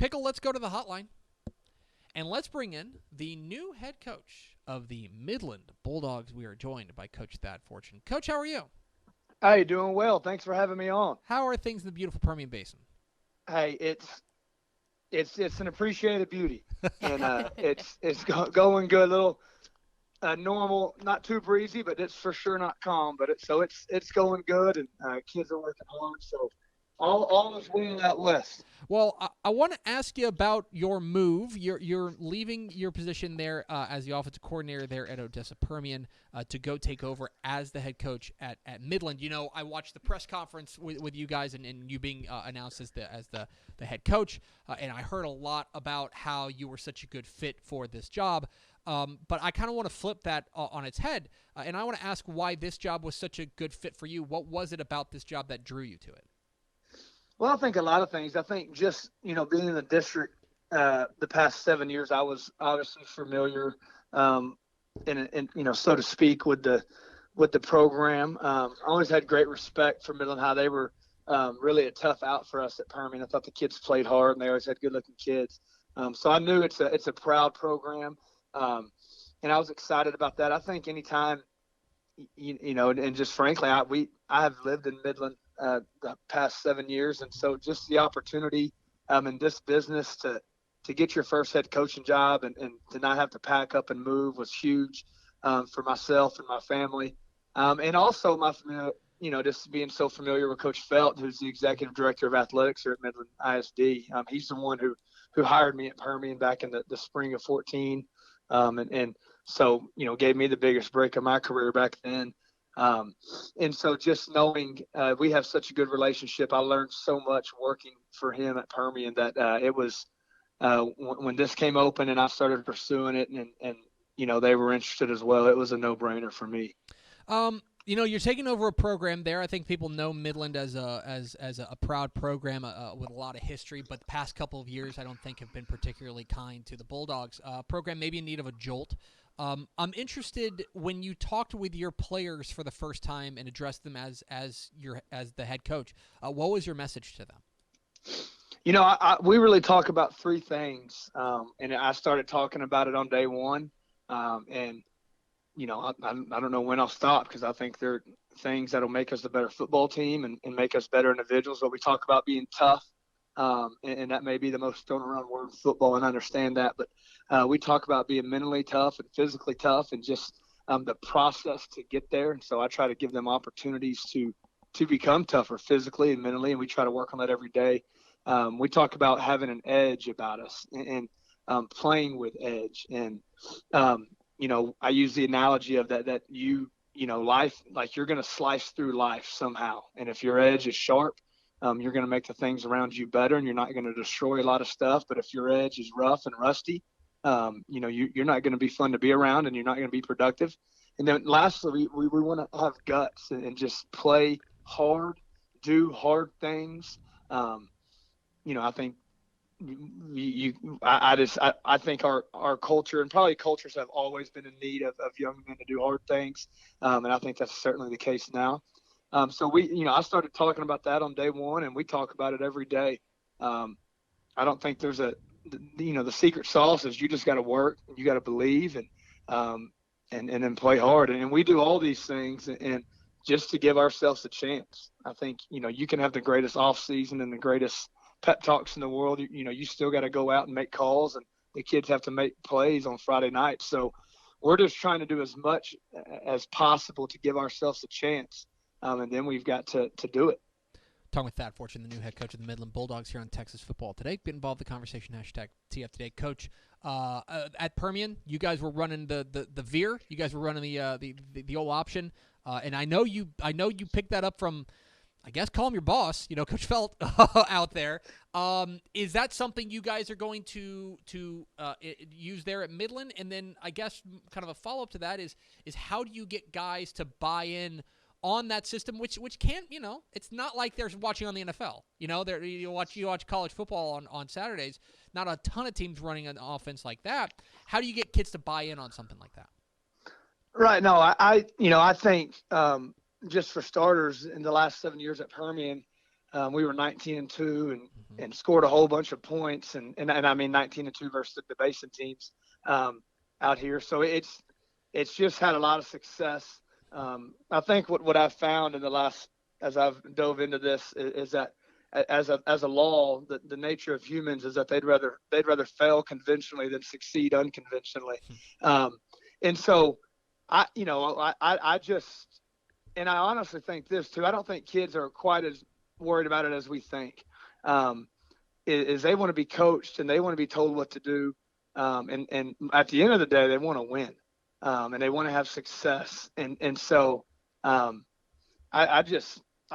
Pickle, let's go to the hotline. And let's bring in the new head coach of the Midland Bulldogs. We are joined by Coach Thad Fortune. Coach, how are you? Hey, doing well. Thanks for having me on. How are things in the beautiful Permian Basin? Hey, it's an appreciated beauty, and going good. Little normal, not too breezy, but it's for sure not calm. But it's going good, and kids are working hard. So all is well out west. Well, I want to ask you about your move. You're leaving your position there as the offensive coordinator there at Odessa Permian to go take over as the head coach at Midland. You know, I watched the press conference with you guys and you being announced as the head coach, and I heard a lot about how you were such a good fit for this job. But I kind of want to flip that on its head, and I want to ask why this job was such a good fit for you. What was it about this job that drew you to it? Well, I think a lot of things. I think just being in the district the past 7 years, I was obviously familiar, and so to speak, with the program. I always had great respect for Midland, how they were really a tough out for us at Permian. I thought the kids played hard, and they always had good-looking kids. So I knew it's a proud program, and I was excited about that. I think anytime, and just frankly, I have lived in Midland the past 7 years, and so just the opportunity in this business to get your first head coaching job and to not have to pack up and move was huge for myself and my family, and also just being so familiar with Coach Felt, who's the executive director of athletics here at Midland ISD. He's the one who hired me at Permian back in the spring of 14, and so gave me the biggest break of my career back then. And so just knowing we have such a good relationship, I learned so much working for him at Permian that it was when this came open and I started pursuing it, and they were interested as well. It was a no-brainer for me. You're taking over a program there. I think people know Midland as a proud program with a lot of history, but the past couple of years I don't think have been particularly kind to the Bulldogs. Program maybe in need of a jolt. I'm interested when you talked with your players for the first time and addressed them as the head coach. What was your message to them? We really talk about three things, and I started talking about it on day one, and I don't know when I'll stop because I think there are things that'll make us a better football team and make us better individuals. But we talk about being tough, and that may be the most thrown around word in football, and I understand that. But we talk about being mentally tough and physically tough and just the process to get there. And so I try to give them opportunities to become tougher physically and mentally, and we try to work on that every day. We talk about having an edge about us and playing with edge. And I use the analogy of that life, like you're going to slice through life somehow. And if your edge is sharp, you're going to make the things around you better, and you're not going to destroy a lot of stuff. But if your edge is rough and rusty, you're not going to be fun to be around, and you're not going to be productive. And then lastly, we want to have guts and just play hard, do hard things. I think I think our culture, and probably cultures, have always been in need of young men to do hard things, and I think that's certainly the case now. So I started talking about that on day one, and we talk about it every day. I don't think there's the secret sauce is you just got to work, and you got to believe, and then play hard, and we do all these things, and just to give ourselves a chance. I think you can have the greatest off season and the greatest pep talks in the world. You still got to go out and make calls, and the kids have to make plays on Friday night. So we're just trying to do as much as possible to give ourselves a chance, and then we've got to do it. Talking with Thad Fortune, the new head coach of the Midland Bulldogs here on Texas Football Today. Get involved in the conversation, #TF Today. Coach, at Permian, you guys were running the veer. You guys were running the old option, and I know you picked that up from, I guess, call him your boss, Coach Felt out there. Is that something you guys are going to use there at Midland? And then I guess kind of a follow-up to that is how do you get guys to buy in on that system, which can't, it's not like they're watching on the NFL. You watch college football on Saturdays. Not a ton of teams running an offense like that. How do you get kids to buy in on something like that? Right. No, I think just for starters, in the last 7 years at Permian, we were 19-2 and scored a whole bunch of points. And I mean, 19-2 versus the Basin teams out here. So it's just had a lot of success. I think what I've found in the last, as I've dove into this, is that as a law, the nature of humans is that they'd rather fail conventionally than succeed unconventionally. And so I just, and I honestly think this too, I don't think kids are quite as worried about it as we think. Is they want to be coached and they want to be told what to do. And at the end of the day, they want to win. And they want to have success. And so I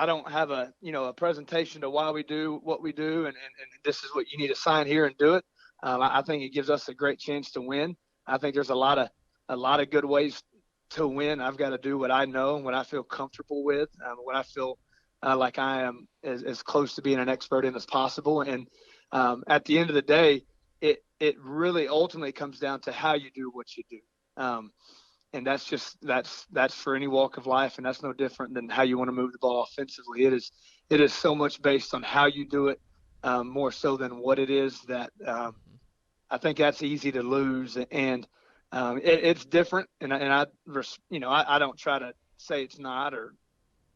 don't have a presentation to why we do what we do. And this is what you need to sign here and do it. I think it gives us a great chance to win. I think there's a lot of good ways to win. I've got to do what I know and what I feel comfortable with, what I feel like I am as close to being an expert in as possible. And at the end of the day, it really ultimately comes down to how you do what you do. And that's for any walk of life, and that's no different than how you want to move the ball offensively. It is so much based on how you do it, more so than what it is, that I think that's easy to lose. And it's different, and I don't try to say it's not, or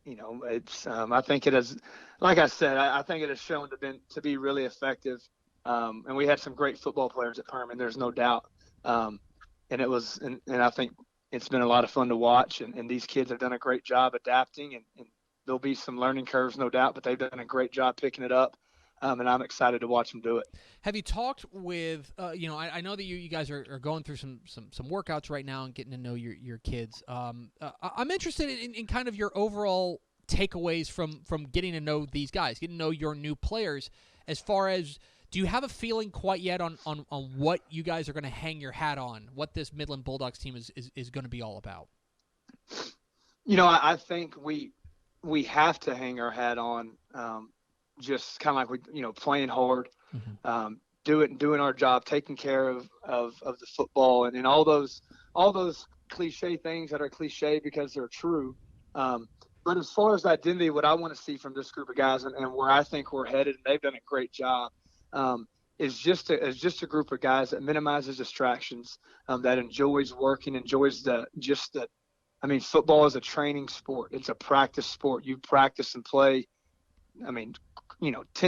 it's I think it has, like I said, I think it has shown to be really effective. And we had some great football players at Permian, there's no doubt. And I think it's been a lot of fun to watch, and these kids have done a great job adapting, and there'll be some learning curves, no doubt, but they've done a great job picking it up. And I'm excited to watch them do it. Have you talked with, I know that you guys are going through some workouts right now and getting to know your kids. I'm interested in kind of your overall takeaways from getting to know these guys, getting to know your new players, as far as, do you have a feeling quite yet on what you guys are going to hang your hat on, what this Midland Bulldogs team is going to be all about? I think we have to hang our hat on just kind of like playing hard, doing our job, taking care of the football, and all those cliche things that are cliche because they're true. But as far as identity, what I want to see from this group of guys and where I think we're headed, and they've done a great job, is just a group of guys that minimizes distractions, that enjoys working, enjoys football is a training sport. It's a practice sport. You practice and play, 10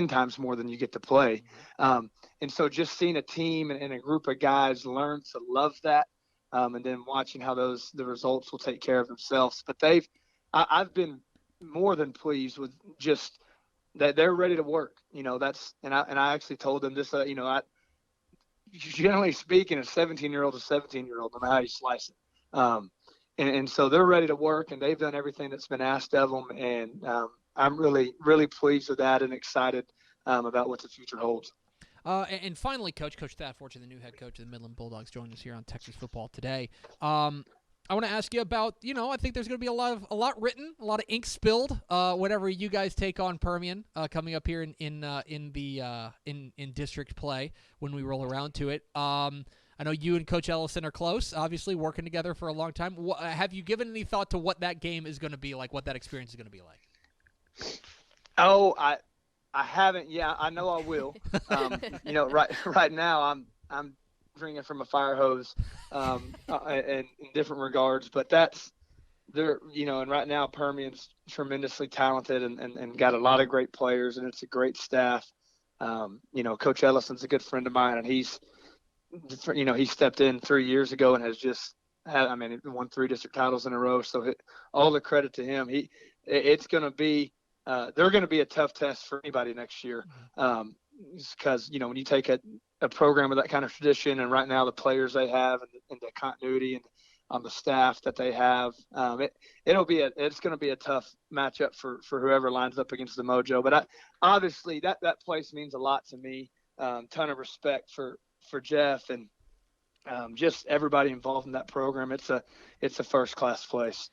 times more than you get to play. And so just seeing a team and a group of guys learn to love that, and then watching how the results will take care of themselves. But I've been more than pleased with just that they're ready to work. I actually told them this, generally speaking, a 17-year-old is a 17-year-old, no matter how you slice it. And so they're ready to work, and they've done everything that's been asked of them. And I'm really, really pleased with that and excited about what the future holds. And finally, Coach Thad Fortune, the new head coach of the Midland Bulldogs, joined us here on Texas Football Today. I want to ask you about, I think there's going to be a lot written, a lot of ink spilled, whenever you guys take on Permian coming up here in district play when we roll around to it. I know you and Coach Ellison are close, obviously working together for a long time. Have you given any thought to what that game is going to be like, what that experience is going to be like? Oh, I haven't. Yeah, I know I will. Right now I'm drinking from a fire hose, in different regards, but that's there. And right now Permian's tremendously talented and got a lot of great players, and it's a great staff. Coach Ellison's a good friend of mine, and he stepped in 3 years ago and has just won 3 district titles in a row. So all the credit to him. It's going to be. They're going to be a tough test for anybody next year, because when you take a program with that kind of tradition, and right now the players they have and the continuity and on the staff that they have, it's going to be a tough matchup for whoever lines up against the Mojo. But obviously that place means a lot to me. Ton of respect for Jeff and just everybody involved in that program. It's a first class place.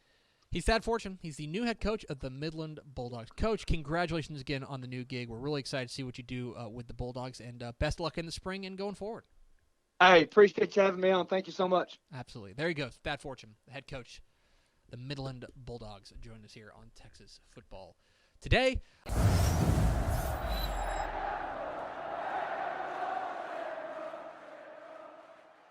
He's Thad Fortune. He's the new head coach of the Midland Bulldogs. Coach, congratulations again on the new gig. We're really excited to see what you do with the Bulldogs, and best luck in the spring and going forward. I appreciate you having me on. Thank you so much. Absolutely. There he goes, Thad Fortune, the head coach, the Midland Bulldogs, joined us here on Texas Football Today.